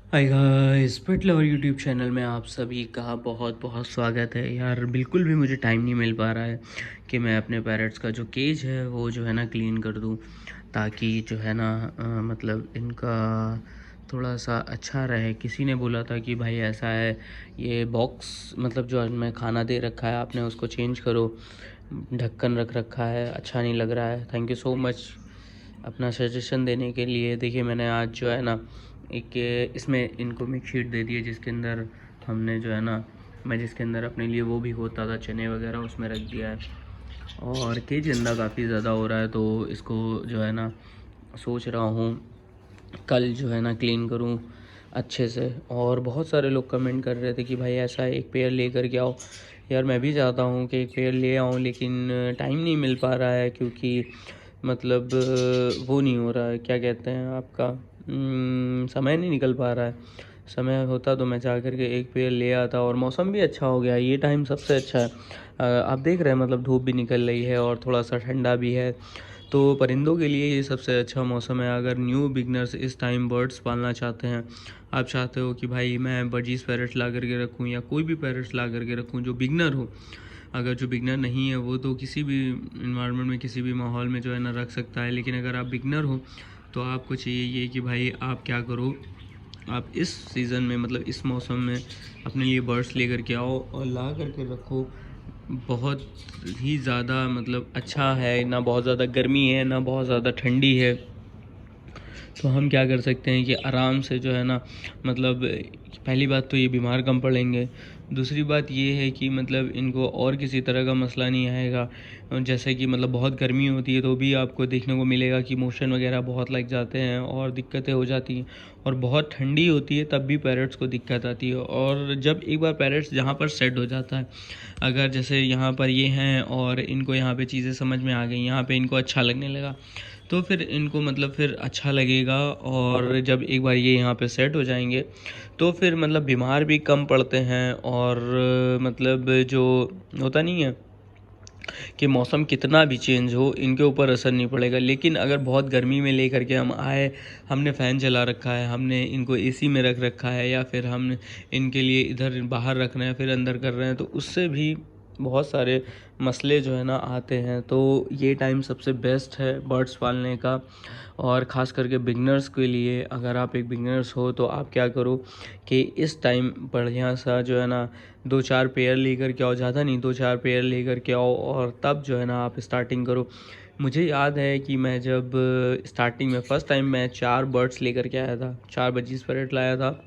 Hi guys, पेट lover YouTube channel में आप सभी का बहुत बहुत स्वागत है। यार बिल्कुल भी मुझे टाइम नहीं मिल पा रहा है कि मैं अपने पैरट्स का जो केज है वो जो है ना क्लीन कर दूं, ताकि जो है ना मतलब इनका थोड़ा सा अच्छा रहे। किसी ने बोला था कि भाई ऐसा है, ये बॉक्स मतलब जो इनमें खाना दे रखा है आपने उसको चेंज करो, ढक्कन रख रखा है, अच्छा नहीं लग रहा है। थैंक यू सो मच अपना सजेशन देने के लिए। देखिए मैंने आज जो है ना एक इसमें इनको मिक्स शीट दे दी है, जिसके अंदर हमने जो है ना मैं जिसके अंदर अपने लिए वो भी होता था चने वगैरह, उसमें रख दिया है। और केज गंदा काफ़ी ज़्यादा हो रहा है, तो इसको जो है ना सोच रहा हूँ कल जो है ना क्लीन करूँ अच्छे से। और बहुत सारे लोग कमेंट कर रहे थे कि भाई ऐसा एक पेयर ले कर के आओ। यार मैं भी चाहता हूँ कि एक पेयर ले आऊँ, लेकिन टाइम नहीं मिल पा रहा है, क्योंकि मतलब वो नहीं हो रहा है, क्या कहते हैं आपका, समय नहीं निकल पा रहा है। समय होता तो मैं जा कर के एक पेड़ ले आता। और मौसम भी अच्छा हो गया, ये टाइम सबसे अच्छा है। आप देख रहे हैं मतलब धूप भी निकल रही है और थोड़ा सा ठंडा भी है, तो परिंदों के लिए ये सबसे अच्छा मौसम है। अगर न्यू बिगनर्स इस टाइम बर्ड्स पालना चाहते हैं, आप चाहते हो कि भाई मैं बर्जीज पैरट ला करके रखूँ या कोई भी पैरट्स ला करके रखूँ जो बिगनर हो। अगर जो बिगनर नहीं है वो तो किसी भी इन्वायरमेंट में किसी भी माहौल में जो है ना रख सकता है, लेकिन अगर आप बिगनर हो तो आपको चाहिए ये कि भाई आप क्या करो, आप इस सीज़न में मतलब इस मौसम में अपने लिए बर्ड्स लेकर के आओ और ला करके रखो। बहुत ही ज़्यादा मतलब अच्छा है, ना बहुत ज़्यादा गर्मी है ना बहुत ज़्यादा ठंडी है। तो हम क्या कर सकते हैं कि आराम से जो है ना मतलब पहली बात तो ये बीमार कम पड़ेंगे। दूसरी बात ये है कि मतलब इनको और किसी तरह का मसला नहीं आएगा। जैसे कि मतलब बहुत गर्मी होती है तो भी आपको देखने को मिलेगा कि मोशन वगैरह बहुत लग जाते हैं और दिक्कतें हो जाती हैं। और बहुत ठंडी होती है तब भी पैरट्स को दिक्कत आती है। और जब एक बार पैरट्स जहाँ पर सेट हो जाता है, अगर जैसे यहाँ पर ये हैं और इनको यहाँ पे चीज़ें समझ में आ गई, यहाँ पे इनको अच्छा लगने लगा, तो फिर इनको मतलब फिर अच्छा लगेगा। और जब एक बार ये यहाँ पे सेट हो जाएंगे तो फिर मतलब बीमार भी कम पड़ते हैं। और मतलब जो होता नहीं है कि मौसम कितना भी चेंज हो इनके ऊपर असर नहीं पड़ेगा। लेकिन अगर बहुत गर्मी में लेकर के हम आए, हमने फ़ैन चला रखा है, हमने इनको एसी में रख रखा है, या फिर हमने इनके लिए इधर बाहर रख रहे हैं फिर अंदर कर रहे हैं, तो उससे भी बहुत सारे मसले जो है ना आते हैं। तो ये टाइम सबसे बेस्ट है बर्ड्स पालने का। और ख़ास करके बिगनर्स के लिए, अगर आप एक बिगनर्स हो तो आप क्या करो कि इस टाइम बढ़िया सा जो है ना 2-4 पेयर लेकर के आओ, ज़्यादा नहीं 2-4 पेयर लेकर के आओ और तब जो है ना आप स्टार्टिंग करो। मुझे याद है कि मैं जब स्टार्टिंग में फ़र्स्ट टाइम मैं 4 बर्ड्स लेकर के आया था, 4 बजीज़ पैरेट लाया था।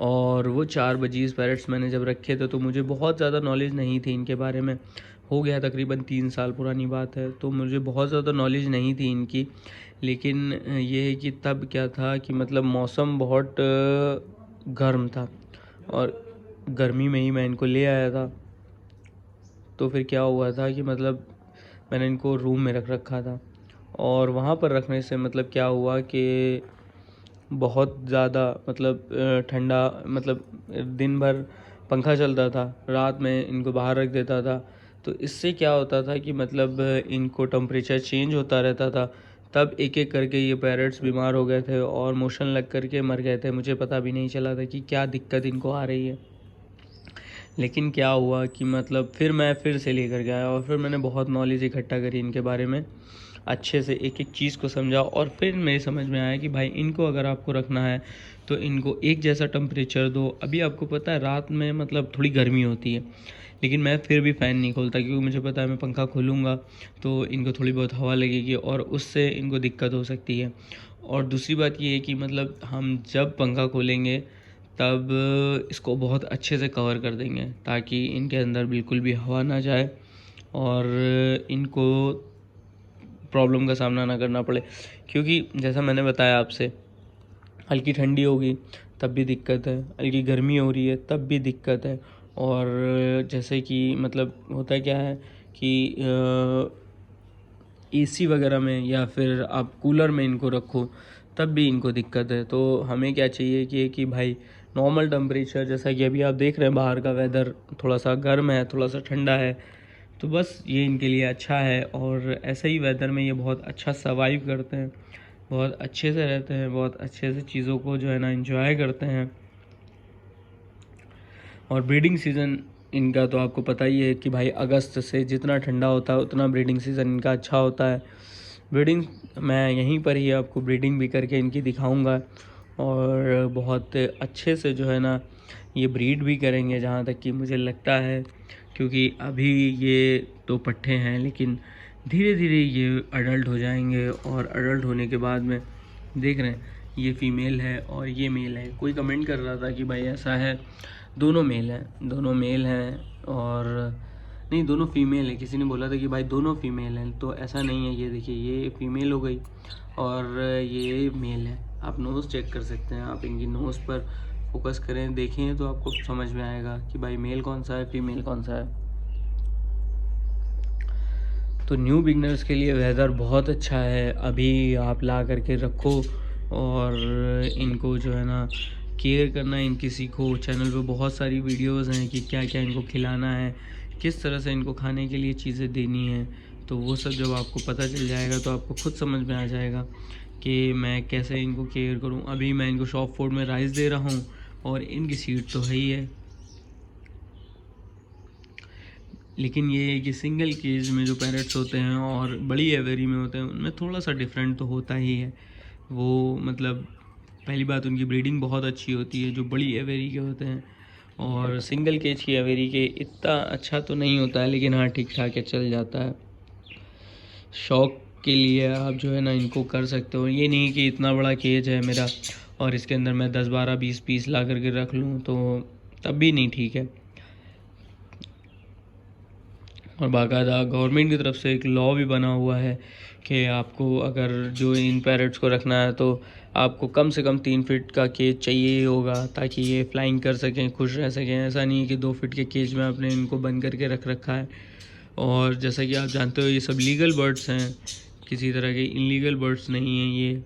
और वो 4 बजीज़ पैरेट्स मैंने जब रखे थे तो मुझे बहुत ज़्यादा नॉलेज नहीं थी इनके बारे में। हो गया तकरीबन 3 साल पुरानी बात है, तो मुझे बहुत ज़्यादा नॉलेज नहीं थी इनकी। लेकिन ये है कि तब क्या था कि मतलब मौसम बहुत गर्म था और गर्मी में ही मैं इनको ले आया था। तो फिर क्या हुआ था कि मतलब मैंने इनको रूम में रख रखा था, और वहाँ पर रखने से मतलब क्या हुआ कि बहुत ज़्यादा मतलब ठंडा, मतलब दिन भर पंखा चलता था, रात में इनको बाहर रख देता था। तो इससे क्या होता था कि मतलब इनको टेम्परेचर चेंज होता रहता था। तब एक एक करके ये पैरट्स बीमार हो गए थे और मोशन लग करके मर गए थे। मुझे पता भी नहीं चला था कि क्या दिक्कत इनको आ रही है। लेकिन क्या हुआ कि मतलब फिर मैं फिर से लेकर गया और फिर मैंने बहुत नॉलेज इकट्ठा करी इनके बारे में, अच्छे से एक एक चीज़ को समझा। और फिर मेरी समझ में आया कि भाई इनको अगर आपको रखना है तो इनको एक जैसा टेम्परेचर दो। अभी आपको पता है रात में मतलब थोड़ी गर्मी होती है, लेकिन मैं फिर भी फ़ैन नहीं खोलता, क्योंकि मुझे पता है मैं पंखा खोलूँगा तो इनको थोड़ी बहुत हवा लगेगी और उससे इनको दिक्कत हो सकती है। और दूसरी बात ये है कि मतलब हम जब पंखा खोलेंगे तब इसको बहुत अच्छे से कवर कर देंगे, ताकि इनके अंदर बिल्कुल भी हवा ना जाए और इनको प्रॉब्लम का सामना ना करना पड़े। क्योंकि जैसा मैंने बताया आपसे, हल्की ठंडी होगी तब भी दिक्कत है, हल्की गर्मी हो रही है तब भी दिक्कत है। और जैसे कि मतलब होता क्या है कि एसी वगैरह में या फिर आप कूलर में इनको रखो तब भी इनको दिक्कत है। तो हमें क्या चाहिए कि भाई नॉर्मल टेम्परेचर, जैसा कि अभी आप देख रहे हैं बाहर का वेदर थोड़ा सा गर्म है थोड़ा सा ठंडा है, तो बस ये इनके लिए अच्छा है। और ऐसे ही वेदर में ये बहुत अच्छा सर्वाइव करते हैं। बहुत अच्छे से रहते हैं, बहुत अच्छे से चीज़ों को जो है ना एंजॉय करते हैं। और ब्रीडिंग सीज़न इनका तो आपको पता ही है कि भाई अगस्त से जितना ठंडा होता है उतना ब्रीडिंग सीज़न इनका अच्छा होता है। ब्रीडिंग मैं यहीं पर ही आपको ब्रीडिंग भी करके इनकी दिखाऊंगा और बहुत अच्छे से जो है ना ये ब्रीड भी करेंगे जहाँ तक कि मुझे लगता है, क्योंकि अभी ये तो पट्ठे हैं लेकिन धीरे धीरे ये अडल्ट हो जाएंगे और अडल्ट होने के बाद में देख रहे हैं ये फीमेल है और ये मेल है। कोई कमेंट कर रहा था कि भाई ऐसा है, दोनों मेल हैं, दोनों मेल हैं और नहीं दोनों फीमेल है। किसी ने बोला था कि भाई दोनों फीमेल हैं, तो ऐसा नहीं है। ये देखिए ये फीमेल हो गई और ये मेल है। आप नोज़ चेक कर सकते हैं, आप इनकी नोज़ पर फोकस करें, देखें तो आपको समझ में आएगा कि भाई मेल कौन सा है, फीमेल कौन सा है। तो न्यू बिगनर्स के लिए वेदर बहुत अच्छा है, अभी आप ला करके रखो और इनको जो है ना केयर करना इनकी सीखो। चैनल पे बहुत सारी वीडियोस हैं कि क्या क्या इनको खिलाना है, किस तरह से इनको खाने के लिए चीज़ें देनी है। तो वो सब जब आपको पता चल जाएगा तो आपको खुद समझ में आ जाएगा कि मैं कैसे इनको केयर करूं। अभी मैं इनको शॉप फूड में राइस दे रहा हूं और इनकी सीड तो है ही है, लेकिन ये है कि सिंगल केज में जो पैरेट्स होते हैं और बड़ी एवेरी में होते हैं उनमें थोड़ा सा डिफरेंट तो होता ही है। वो मतलब पहली बात उनकी ब्रीडिंग बहुत अच्छी होती है जो बड़ी एवेरी के होते हैं, और सिंगल केज की एवेरी के इतना अच्छा तो नहीं होता है, लेकिन हाँ ठीक ठाक है, चल जाता है। शौक के लिए आप जो है ना इनको कर सकते हो। ये नहीं कि इतना बड़ा केज है मेरा और इसके अंदर मैं 10 12 20 पीस ला करके रख लूँ, तो तब भी नहीं ठीक है। और बाकायदा गवर्नमेंट की तरफ से एक लॉ भी बना हुआ है कि आपको अगर जो इन पैरट्स को रखना है तो आपको कम से कम 3 फीट का केज चाहिए ही होगा, ताकि ये फ्लाइंग कर सकें, खुश रह सकें। ऐसा नहीं है कि 2 फीट के केज में आपने इनको बंद करके रख रखा है। और जैसा कि आप जानते हो ये सब लीगल बर्ड्स हैं, किसी तरह के इनलीगल बर्ड्स नहीं हैं। ये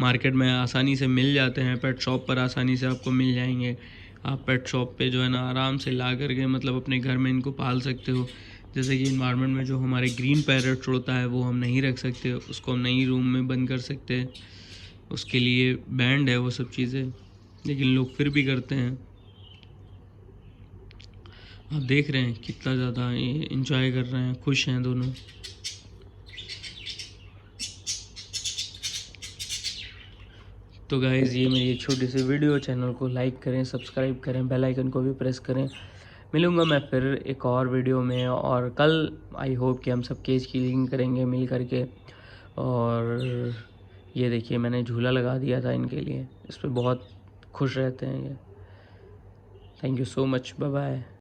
मार्केट में आसानी से मिल जाते हैं, पेट शॉप पर आसानी से आपको मिल जाएंगे। आप पेट शॉप पे जो है ना आराम से ला करके मतलब अपने घर में इनको पाल सकते हो। जैसे कि इन्वायरमेंट में जो हमारे ग्रीन पैरट होता है वो हम नहीं रख सकते, उसको हम नहीं रूम में बंद कर सकते, उसके लिए बैंड है वो सब चीज़ें, लेकिन लोग फिर भी करते हैं। आप देख रहे हैं कितना ज़्यादा ये इंजॉय कर रहे हैं, खुश हैं दोनों। तो गाइज़ ये मेरी छोटी सी वीडियो, चैनल को लाइक करें, सब्सक्राइब करें, बेल आइकन को भी प्रेस करें। मिलूँगा मैं फिर एक और वीडियो में, और कल आई होप कि हम सब केज क्लीनिंग करेंगे मिल करके। और ये देखिए मैंने झूला लगा दिया था इनके लिए, इस पर बहुत खुश रहते हैं ये। Thank you so much, bye bye.